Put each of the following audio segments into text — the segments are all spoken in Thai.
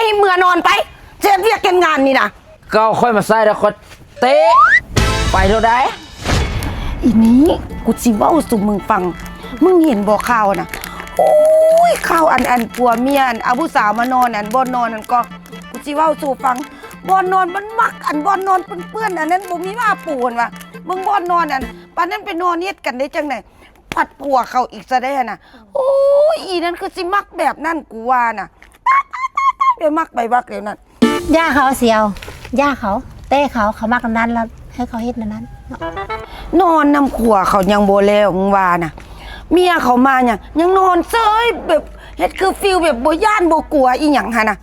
ให้เมื่อนอนไปเจ็บเรียกกันงานนี่นะก็ค่อยมาใส่แล้วค่อยเตะไปเท่าใดอีนี้กูสิเว้าสู่มึงฟังมึงเห็นบ่ข่าวนะโอ้ยข่าวอันผัวเมียเอาผู้สาวมานอนบ่นอนก็กูสิเว้าสู่ฟังบ่นอนมันมักบ่นอนเปื้อนอันนั้นบ่มีว่าปูนว่ะมึงบ่นอนปานนั้นไปนอนเฮ็ดกันได้จังได๋ผัดผัวเขาอีกซะได้น่ะโอ้ยอีนั้นคือสิมักแบบนั้นกูว่าน่ะไปมักไปวักแล้วนั่นย่าเขาเสียวย่าเขาเต้เขามากนั้นแล้วให้เขาเฮ็ดนั้นนอนนำขัวเขายังบ่แล้วมึงว่าน่ะเมียเขามาเนี่ยยังนอนเซยแบบเฮ็ดคือฟิลแบบบ่ย่านบ่กลัวอีหยังหั่นน่ะ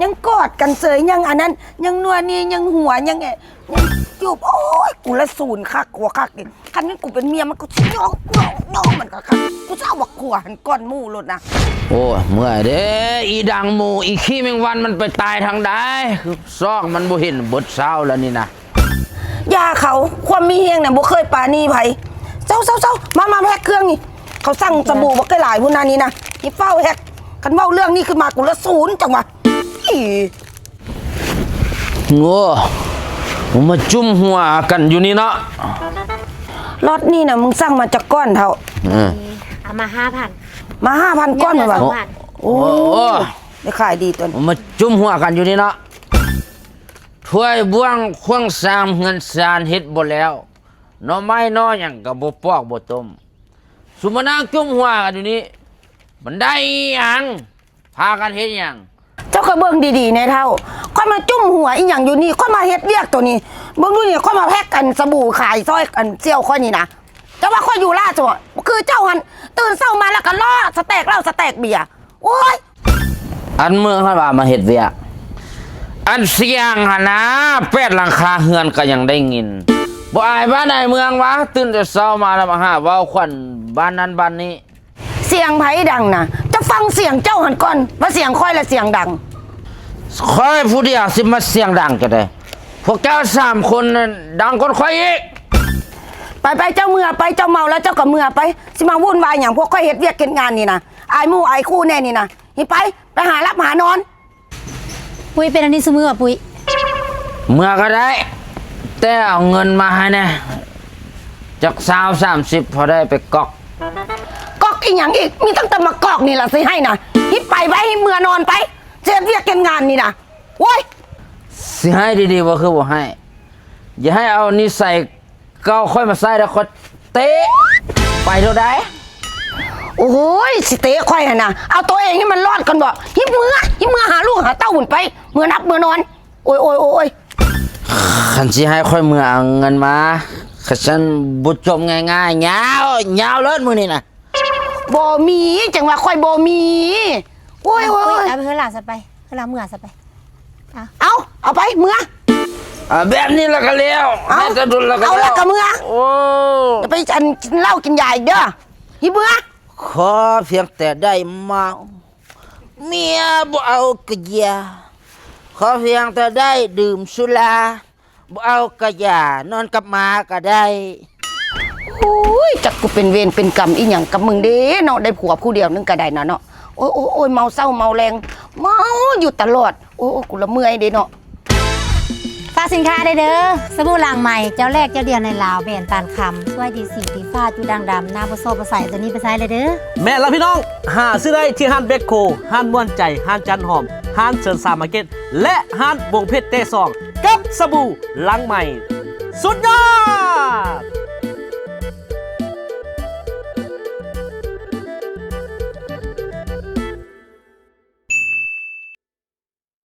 ยังกอดกันเซยยังอันนั้นยังนัวนี่ยังหัวยังจูบโอ้ยกูละศูนย์คักกลัวคักนี่คันนี้กูเป็นเมียมันกูย่องมันก็คักกูจะเอาบักขัวหันก้อนหมู่รถนะโอ้เมื่อยเด้อีดังหมูอีขี้แมงวันมันไปตายทางใดคือซอกมันบ่เห็นบดเช้าแล้วนี่นะยาเขาความมีเฮงน่ะบ่เคยปานี่ไผเจ้ามาแพ็คเครื่องนี่เขาสั่งสบู่บ่เคยหลายพุ่นนานี้นะนี่เฝ้าแฮกกันเว้าเรื่องนี้ขึ้นมากูละศูนย์จังวะโง่ผมมาจุ่มหัวกันอยู่นี่เนาะรถนี่น่ะมึงสั่งมาจากก้อนเท่าเอามา 5,000 มา 5,000 ก้อนว่ะโอ้ได้ขายดีตัวผมมาจุ่มหัวกันอยู่นี่เนาะถ้วยบ้วงควงสามเงินสารเฮ็ดบ่แล้วน้อไม้น้อหยังก็บ่ปอกบ่ต้มสุมานั่งจุ่มหัวกันอยู่นี่มันได้หยังพากันเฮ็ดหยังเจ้าก็เบิ่งดีๆในเท่าค่อยมาจุ่มหัวอีหยังอยู่นี่ค่อยมาเฮ็ดเวียกตัวนี้เบิ่งดูนี่ค่อยมาแพ็กกันสบู่ขายซอยกันเซี่ยวค่อยนี่นะเจ้าว่าค่อยอยู่ล่าจังคือเจ้าหันตื่นเช้ามาแล้วก็ล้อสเต็กเหล้าสเต็กเบียร์โอ้ยอันเมืองเฮาว่ามาเฮ็ดเวียกอันเสียงหั่นนะเป็ดหลังคาเฮือนก็ยังได้ยินบ่อายบ้านใดเมืองวะตื่นแต่เช้ามาแล้วมาหาเว้าขวัญบ้านนั้นบ้านนี้เสียงไผดังนะจะฟังเสียงเจ้าหันก่อนว่าเสียงค่อยละเสียงดังค่อยผู้เดียวสิมาเสียงดังจะได้พวกเจ้า3คนนั้นดังคนค่อยอีกไปเจ้าเมื่อไปเจ้าเมาแล้วเจ้าก็เมื่อไปสิมาวุ่นวายอย่างพวกค่อยเฮ็ดเวียกเฮ็ดงานนี่นะอายหมู่อายคู่แน่นี่นะนี่ไปหารับหานอนปุ้ยเป็นอันนี้ซุมื้อปุ้ยเมื่อก็ได้แต่เอาเงินมาให้แน่จัก20-30พอได้ไปกอกอีหยังอีกมีตั้งแต่มากอกนี่ล่ะสิให้นะฮิไปให้เมื่อนอนไปเจ็บเวียกเฮ็ดงานนี่นะโว้ยสิให้ดีๆบ่คือบ่ให้อย่าให้เอานิสัยเก่าค่อยมาใส่แล้วค่อยเตะไปเท่าใดโอ้ยสิเตะค่อยหั่นน่ะเอาตัวเองให้มันรอดก่อนบ่ฮิเมื่อหาลูกหาเต้าหุ่นไปเมื่อนับเมื่อนอนโอ้ยคันสิให้ค่อยเมื่อเอาเงินมาฉันบ่จบง่ายๆยาวเลิศมื้อนี้น่ะบ่มีจังว่าค่อยบ่มีโอ้ยเอาไปเฮือหลาซะไปเฮือหลาเมื่อซะไปเอาไปเมื่อแบบนี้แล้วก็แล้วเอาแล้วก็เมื่อโอ้จะไปกินเหล้ากินยาอีกเด้อฮิเมื่อขอเพียงแต่ได้เมาเมียบ่เอากะยาขอเพียงแต่ได้ดื่มสุราบ่เอากะยานอนกับหมาก็ได้โอ้ยจักกูเป็นเวรเป็นกรรมอีหยังกับมึงเด้เนาะได้ผัวผู้เดียวนึงก็ได้เนาะโอ้ยเมาเศร้าเมาแรงเมาอยู่ตลอดโอ้กูละเมื่อยเด้เนาะฝากสินค้าได้เด้อสบู่ล้างใหม่เจ้าแรกเจ้าเดียวในลาวแบรนด์ตาลคำช่วยดีสีดีฟ้าจุดังดำหน้าบ่โซบ่ใส่ตัวนี้ไปใช้เลยเด้อแม่และพี่น้องหาซื้อได้ที่ห้านเบคโคห้านม่วนใจห้านจันหอมห้านเซินซามาร์เก็ตและห้านวงเพชรเตซองกับสบู่ล้างใหม่สุดยอด